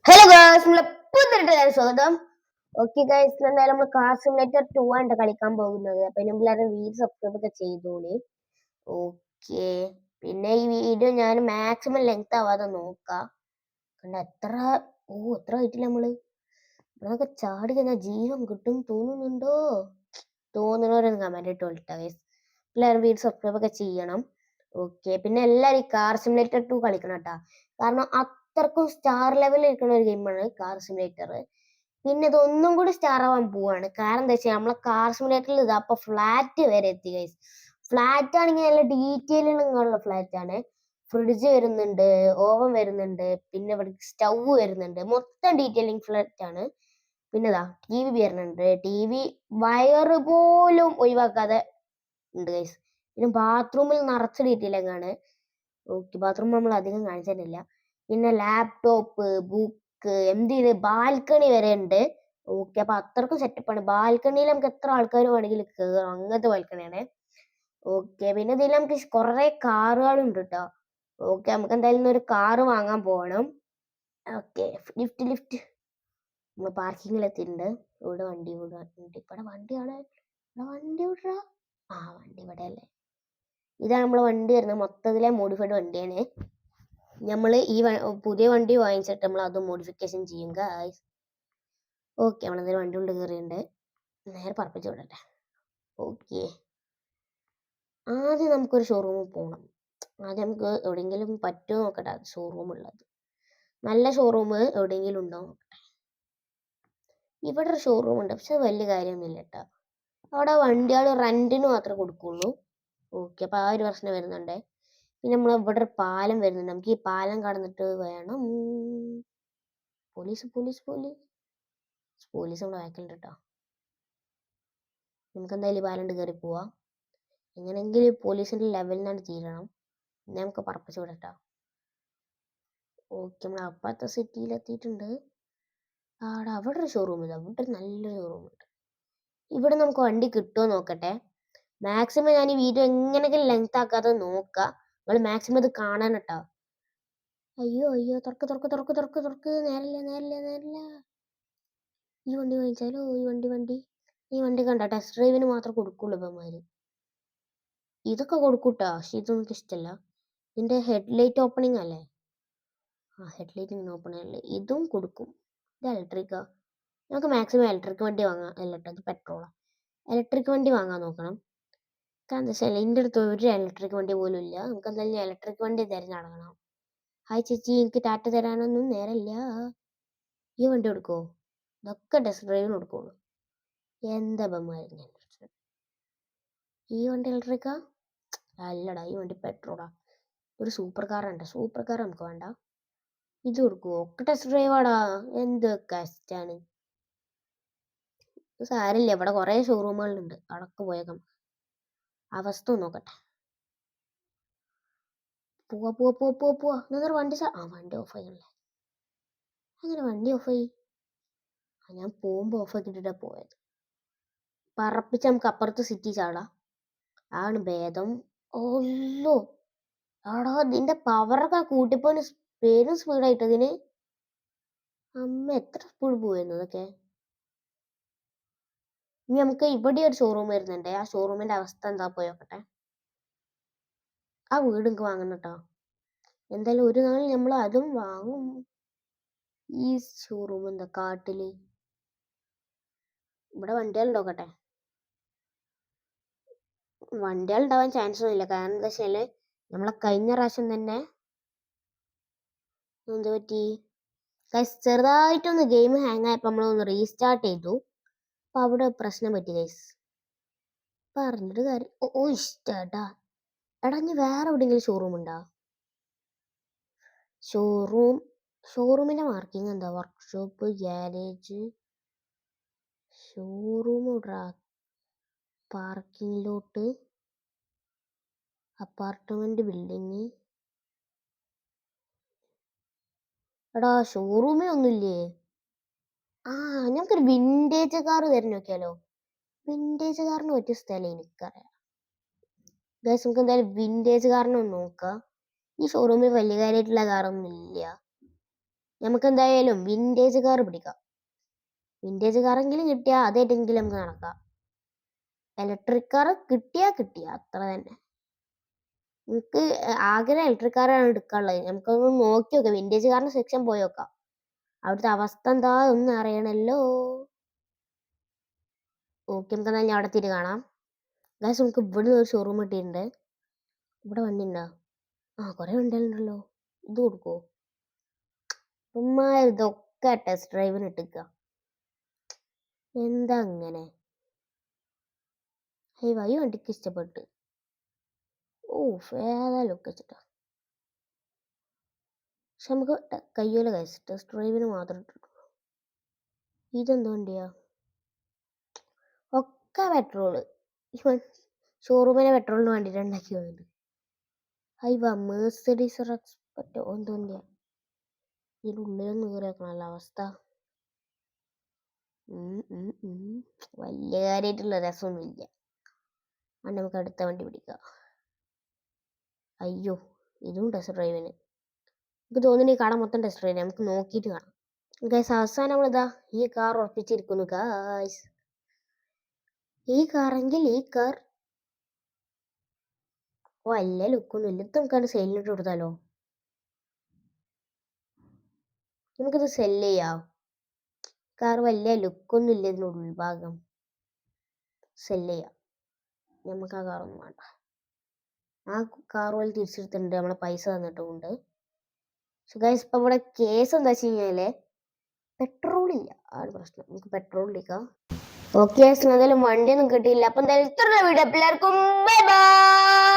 Hello guys, നമ്മളെ പുതിയ സ്വാഗതം. ഓക്കെ ഗായ്സ്, എന്തായാലും നമ്മൾ കാർ സിമുലേറ്റർ 2 ആണ് കളിക്കാൻ പോകുന്നത്. അപ്പൊ എല്ലാവരും വീഡിയോ സബ്സ്ക്രൈബ് ഒക്കെ ചെയ്തോളി. ഓക്കെ, പിന്നെ ഈ വീഡിയോ ഞാൻ മാക്സിമം ലെങ്ത് ആവാതെ നോക്കാം. കണ്ട എത്ര ഹൈറ്റിൽ നമ്മള് ഇവിടെയൊക്കെ ചാടി കഴിഞ്ഞാൽ ജീവൻ കിട്ടും തോന്നുന്നുണ്ടോ? തോന്നുന്നവരൊന്ന് കമന്റ് ഇട്ട് വിളിട്ടാ ഗൈസ്. എല്ലാവരും വീഡിയോ സബ്സ്ക്രൈബ് ഒക്കെ ചെയ്യണം. ഓക്കെ, പിന്നെ എല്ലാവരും ഈ കാർ സിമുലേറ്റർ 2 കളിക്കണം കേട്ടാ. കാരണം അത്രക്കും സ്റ്റാർ ലെവലിൽ ഇരിക്കുന്ന ഒരു ഗെയിമാണ് കാർ സിമുലേറ്റർ. പിന്നെ ഇതൊന്നും കൂടി സ്റ്റാർ ആവാൻ പോവാണ്. കാരണം എന്താ വെച്ചാൽ നമ്മളെ കാർ സിമുലേറ്ററിൽ ഇതാ അപ്പൊ ഫ്ലാറ്റ് വരെ എത്തി ഗൈസ്. ഫ്ലാറ്റ് ആണെങ്കിൽ നല്ല ഡീറ്റെയിലുള്ള ഫ്ലാറ്റ് ആണ്. ഫ്രിഡ്ജ് വരുന്നുണ്ട്, ഓവൻ വരുന്നുണ്ട്, പിന്നെ ഇവിടെ സ്റ്റൗ വരുന്നുണ്ട്. മൊത്തം ഡീറ്റെയിലിംഗ് ഫ്ലാറ്റ് ആണ്. പിന്നെ ഇതാ ടി വി വരുന്നുണ്ട്. ടി വി വയറ് പോലും ഒഴിവാക്കാതെ ഉണ്ട് ഗൈസ്. പിന്നെ ബാത്റൂമിൽ നിറച്ച് ഡീറ്റെയിലിംഗ് ആണ്. ഓക്കെ, ബാത്റൂം നമ്മൾ അധികം കാണിച്ചിട്ടില്ല. പിന്നെ ലാപ്ടോപ്പ്, ബുക്ക്, എന്തിന് ബാൽക്കണി വരെ ഉണ്ട്. ഓക്കെ, അപ്പൊ അത്രക്കും സെറ്റപ്പാണ്. ബാൽക്കണിയിൽ നമുക്ക് എത്ര ആൾക്കാർ വേണമെങ്കിലും കയറാം, അങ്ങനത്തെ ബാൽക്കണിയാണ്. ഓക്കെ, പിന്നെ ഇതിൽ നമുക്ക് കുറെ കാറുകളുണ്ട് കേട്ടോ. ഓക്കെ, നമുക്ക് എന്തായാലും ഒരു കാറ് വാങ്ങാൻ പോകണം. ഓക്കെ, ലിഫ്റ്റ് നമ്മൾ പാർക്കിങ്ങിൽ എത്തിയിട്ടുണ്ട്. ഇവിടെ വണ്ടി ഇവിടെ വണ്ടിയാണ്. വണ്ടി വിടാ. വണ്ടി ഇവിടെ അല്ലേ. ഇതാണ് നമ്മളെ വണ്ടി വരുന്നത്. മൊത്തത്തിലെ മോഡിഫൈഡ് വണ്ടിയാണ്. നമ്മൾ ഈ പുതിയ വണ്ടി വാങ്ങിച്ചിട്ട് നമ്മൾ അത് മോഡിഫിക്കേഷൻ ചെയ്യും ഗായ്സ്. ഓക്കെ, നമ്മളെന്തായാലും വണ്ടി കൊണ്ട് കയറിയുണ്ട്. നേരെ പറപ്പിച്ച് വിടട്ടെ. ഓക്കെ, ആദ്യം നമുക്കൊരു ഷോറൂമിൽ പോകണം. ആദ്യം നമുക്ക് എവിടെയെങ്കിലും പറ്റുമോ നോക്കട്ടെ ഷോറൂം ഉള്ളത്. നല്ല ഷോറൂം എവിടെയെങ്കിലും ഉണ്ടോ നോക്കട്ടെ. ഇവിടെ ഒരു ഷോറൂം ഉണ്ട്, പക്ഷെ വലിയ കാര്യമൊന്നുമില്ല കേട്ടോ. അവിടെ വണ്ടികൾ റെന്റിന് മാത്രമേ കൊടുക്കുള്ളൂ. ഓക്കെ, അപ്പൊ ആ ഒരു പ്രശ്നം വരുന്നുണ്ട്. പിന്നെ നമ്മൾ ഇവിടെ ഒരു പാലം വരുന്നുണ്ട്. നമുക്ക് ഈ പാലം കടന്നിട്ട് വേണം. പോലീസ് നമ്മുടെ ബാക്കിലുണ്ട് കേട്ടോ. നമുക്ക് എന്തായാലും ഈ പാലം കയറി പോവാം. എങ്ങനെയെങ്കിലും പോലീസിന്റെ ലെവലിനാണ് തീരണം. പിന്നെ നമുക്ക് പറപ്പിച്ച് വിടട്ടോ. ഓക്കെ, നമ്മൾ അപ്പുറത്തെ സിറ്റിയിൽ എത്തിയിട്ടുണ്ട്. അവിടെ ഒരു ഷോറൂം ഇല്ല. അവിടെ നല്ലൊരു ഷോറൂം ഉണ്ട്. ഇവിടെ നമുക്ക് വണ്ടി കിട്ടുമോ നോക്കട്ടെ. മാക്സിമം ഞാൻ ഈ വീഡിയോ എങ്ങനെയെങ്കിലും ലെങ്ത് ആക്കാതെ നോക്കാം. നിങ്ങൾ മാക്സിമം ഇത് കാണാൻ കേട്ടോ. അയ്യോ തുറക്ക്. നേരില്ല. ഈ വണ്ടി വാങ്ങിച്ചാലോ? ഈ വണ്ടി കണ്ട ടെസ്റ്റ് ഡ്രൈവിന് മാത്രം കൊടുക്കുള്ളൂ ഇവന്മാര്. ഇതൊക്കെ കൊടുക്കൂട്ടാ, പക്ഷെ ഇതൊന്നും ഇഷ്ടല്ല. ഇതിന്റെ ഹെഡ്ലൈറ്റ് ഓപ്പണിംഗ് അല്ലേ? ഹെഡ്ലൈറ്റ് ഇങ്ങനെ ഓപ്പൺ ആയില്ലേ? ഇതും കൊടുക്കും. ഇത് ഇലക്ട്രിക്കാ. നമുക്ക് മാക്സിമം ഇലക്ട്രിക് വണ്ടി വാങ്ങാം. അല്ലട്ടോ, ഇത് പെട്രോളാ. ഇലക്ട്രിക് വണ്ടി വാങ്ങാൻ നോക്കണം. കാരണം എന്താ വെച്ചാൽ എൻ്റെ അടുത്ത് ഒരു ഇലക്ട്രിക് വണ്ടി പോലും ഇല്ല. നമുക്ക് എന്തായാലും ഇലക്ട്രിക് വണ്ടി തിരഞ്ഞെടുക്കണം. ഹായ് ചേച്ചി, എനിക്ക് ടാറ്റ തരാനൊന്നും നേരമില്ല. ഈ വണ്ടി കൊടുക്കോ? ഇതൊക്കെ ടെസ്റ്റ് ഡ്രൈവിന് കൊടുക്കുള്ളൂ. എന്താ ബമ്മായിരുന്നു. ഈ വണ്ടി ഇലക്ട്രിക്കാ? അല്ലടാ, ഈ വണ്ടി പെട്രോളാ. ഒരു സൂപ്പർ കാർ ഉണ്ട്. സൂപ്പർ കാർ നമുക്ക് വേണ്ട. ഇത് കൊടുക്കുവോ? ഒക്കെ ടെസ്റ്റ് ഡ്രൈവാടാ. എന്ത് കഷ്ടാണ്. സാരില്ല, ഇവിടെ കുറെ ഷോറൂമുകളുണ്ട്. അടക്ക് പോയേക്കാം. അവസ്ഥ നോക്കട്ടെ. പോവാ. എന്നൊരു വണ്ടി വണ്ടി ഓഫ് ആയില്ലേ? അങ്ങനെ വണ്ടി ഓഫ് ആയി. ഞാൻ പോകുമ്പോ ഓഫ് ആക്കിയിട്ടാ പോയത്. പറപ്പിച്ച് നമുക്ക് അപ്പുറത്ത് സിറ്റി ചാടാം. ആണ് ഭേദം. ഓല്ലോ, ആടാ, ഇതിന്റെ പവറൊക്കെ കൂട്ടിപ്പോന് പേരും സ്പീഡായിട്ട് ഇതിന്. അമ്മ എത്ര സ്പീഡ് പോയിരുന്നു ഇതൊക്കെ. ഇനി നമുക്ക് ഇവിടെ ഒരു ഷോറൂം വരുന്നുണ്ട്. ആ ഷോറൂമിന്റെ അവസ്ഥ എന്താ പോയോക്കട്ടെ. ആ വീട് നമുക്ക് വാങ്ങണം കേട്ടോ. എന്തായാലും ഒരു നാൾ നമ്മൾ അതും വാങ്ങും. ഈ ഷോറൂം എന്താ കാട്ടില്? ഇവിടെ വണ്ടികൾ നോക്കട്ടെ. വണ്ടികൾ ഉണ്ടാവാൻ ചാൻസ് ഒന്നുമില്ല. കാരണം എന്താ വെച്ചാല് നമ്മളെ കഴിഞ്ഞ പ്രാവശ്യം തന്നെ എന്ത് പറ്റി, ചെറുതായിട്ടൊന്ന് ഗെയിം ഹാങ് ആയപ്പോ നമ്മളൊന്ന് റീസ്റ്റാർട്ട് ചെയ്തു. അപ്പൊ അവിടെ പ്രശ്നം പറ്റി ഗൈസ്. പറഞ്ഞിട്ട് കാര്യം. ഇഷ്ടാ. എടാ, ഇനി വേറെ എവിടെയെങ്കിലും ഷോറൂം ഉണ്ടോ? ഷോറൂമിന്റെ മാർക്കിംഗ് എന്താ? വർക്ക്ഷോപ്പ്, ഗ്യാരേജ്, ഷോറൂം, പാർക്കിംഗ് ലോട്ട്, അപ്പാർട്ട്മെന്റ് ബിൽഡിങ്. എടാ, ഷോറൂമേ ഒന്നുമില്ലേ? ഞങ്ങൾക്കൊരു വിന്റേജ് കാർ തരുന്ന നോക്കിയാലോ? വിന്റേജ് കാറിന് പറ്റിയ സ്ഥലം എനിക്കറിയാം ഗൈസ്. നമുക്ക് എന്തായാലും വിന്റേജ് കാറിന് ഒന്ന് നോക്കാം. ഈ ഷോറൂമിൽ വലിയ കാര്യമായിട്ടുള്ള കാറൊന്നും ഇല്ല. നമുക്ക് എന്തായാലും വിന്റേജ് കാർ പിടിക്കാം. വിന്റേജ് കാറെങ്കിലും കിട്ടിയാൽ അതേറ്റെങ്കിലും നമുക്ക് നടക്കാം. ഇലക്ട്രിക് കാർ കിട്ടിയാ അത്ര തന്നെ. എനിക്ക് ആഗ്രഹം ഇലക്ട്രിക് കാറാണ് എടുക്കാനുള്ളത്. നമുക്കൊന്ന് നോക്കി നോക്കാം, വിന്റേജ് കാറിന്റെ സെക്ഷൻ പോയി നോക്കാം. അവിടുത്തെ അവസ്ഥ എന്താ ഒന്ന് അറിയണല്ലോ. ഓക്കെ, നമുക്ക് എന്നാൽ ഞാൻ അവിടെ തിരി കാണാം. ഗൈസ്, നമുക്ക് ഇവിടെ ഒരു ഷോറൂം കിട്ടിയിട്ടുണ്ട്. ഇവിടെ വണ്ടി ഉണ്ടോ? കുറെ വണ്ടികളുണ്ടല്ലോ. ഇത് കൊടുക്കോ? ഉമ്മാ ഇതൊക്കെ ടെസ്റ്റ് ഡ്രൈവിന് ഇട്ടിക്ക. എന്താ അങ്ങനെ? ഈ വണ്ടിക്ക് ഇഷ്ടപ്പെട്ട്. ഏതായാലും വെച്ചിട്ടാ. പക്ഷെ നമുക്ക് കയ്യോല ഗൈസ്, ടെസ്റ്റ് ഡ്രൈവിന് മാത്രം ഇട്ടിട്ടുള്ളൂ. ഇതെന്ത് വണ്ടിയാ? ഒക്കെ പെട്രോള്. ഷോറൂമിലെ പെട്രോളിന് വേണ്ടിയിട്ട് ഉണ്ടാക്കി വന്നിട്ട്. മേഴ്സഡീസ് റെക്സ്പെക്റ്റോ എന്ത് വണ്ടിയാ? ഇതിനുള്ളിലൊന്നും കയറിയേക്കണല്ലോ അവസ്ഥ. വലിയ കാര്യമായിട്ടുള്ള രസമൊന്നുമില്ല. അതുകൊണ്ട് നമുക്ക് അടുത്ത വണ്ടി പിടിക്കാം. അയ്യോ, ഇതും ടെസ്റ്റ് ഡ്രൈവിന്. എനിക്ക് തോന്നുന്നു ഈ കട മൊത്തം ടെസ്റ്റ് ഡ്രൈവിന്. നമുക്ക് നോക്കിയിട്ട് കാണാം. ഗൈസ്, അവസാനം നമ്മളിതാ ഈ കാർ ഉറപ്പിച്ചിരിക്കുന്നു ഗൈസ്. ഈ കാറെങ്കിൽ ഈ കാർ വലിയ ലുക്കൊന്നും ഇല്ല. ഇത് നമുക്കത് സെല്ലിട്ട് കൊടുത്താലോ? നമുക്കിത് സെല്ല് ചെയ്യാം. കാർ വലിയ ലുക്കൊന്നും ഇല്ല, ഇതിൻ്റെ ഉൾഭാഗം. സെല്ല് ചെയ്യാം. നമുക്ക് ആ കാറൊന്നും വേണ്ട. ആ കാർ പോലെ തിരിച്ചെടുത്തിട്ടുണ്ട്, നമ്മളെ പൈസ തന്നിട്ടുമുണ്ട്. സോ ഗൈസ്, ഇപ്പം ഇവിടെ കേസ് എന്താ വെച്ച് കഴിഞ്ഞാല് പെട്രോൾ ഇല്ല, ആ ഒരു പ്രശ്നം. നമുക്ക് പെട്രോൾ ഇടിക്കാം. ഓക്കെ, എന്തായാലും വണ്ടിയൊന്നും കിട്ടിയില്ല. അപ്പം എന്തായാലും ഇത്ര വീഡിയോ. എല്ലാവർക്കും ബൈ ബൈ.